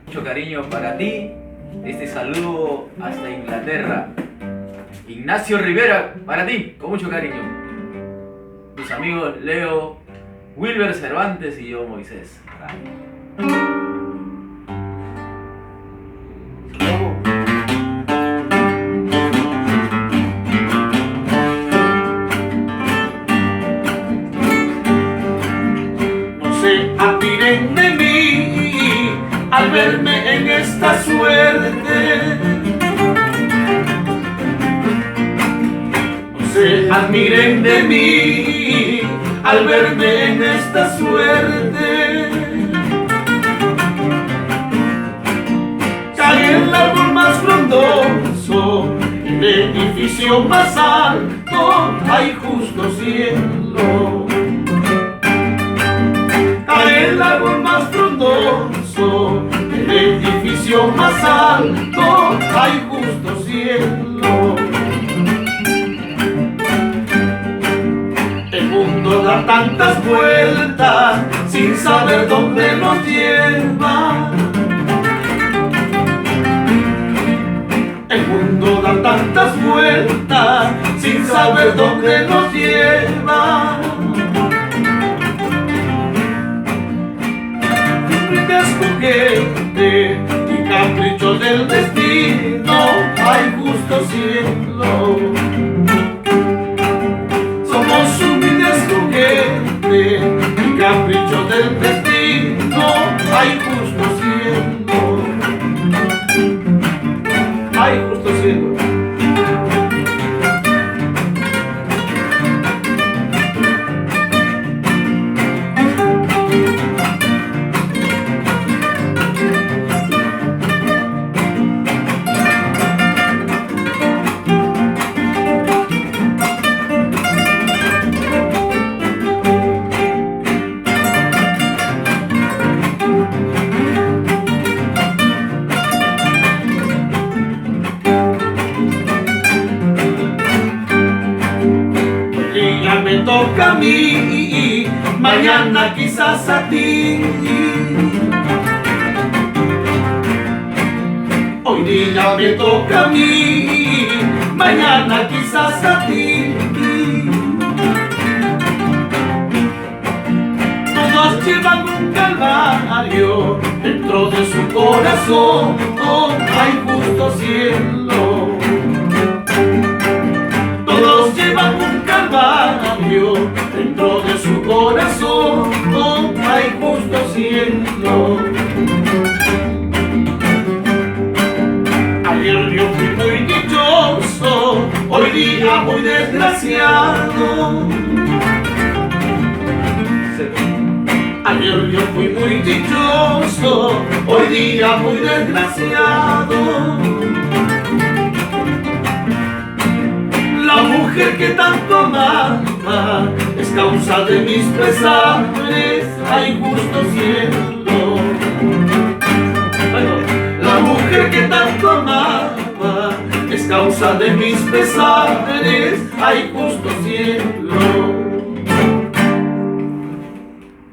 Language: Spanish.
Mucho cariño para ti. Este saludo hasta Inglaterra. Ignacio Rivera, para ti, con mucho cariño. Tus amigos Leo, Wilber Cervantes y yo, Moisés. No se admiren de mí al verme en esta suerte. No se admiren de mí al verme en esta suerte. Cae el árbol más frondoso, el edificio más alto, hay justo cielo. Cae el árbol más frondoso, el edificio más alto, hay justo cielo. El mundo da tantas vueltas sin saber dónde nos lleva. El mundo da tantas vueltas sin saber dónde nos lleva. Juguete y capricho del destino, hay justo cielo. Somos humildes juguete y capricho del destino, hay justo cielo. Hay justo cielo. Me toca a mí, mañana quizás a ti. Hoy día me toca a mí, mañana quizás a ti. Todos llevan un calvario dentro de su corazón, hay justo cielo. Todos llevan un calvario dentro de su corazón, hay justo cielo. Ayer yo fui muy dichoso, hoy día muy desgraciado. Ayer yo fui muy dichoso, hoy día muy desgraciado. La mujer que tanto amaba es causa de mis pesares, hay justo cielo. La mujer que tanto amaba es causa de mis pesares, hay justo cielo.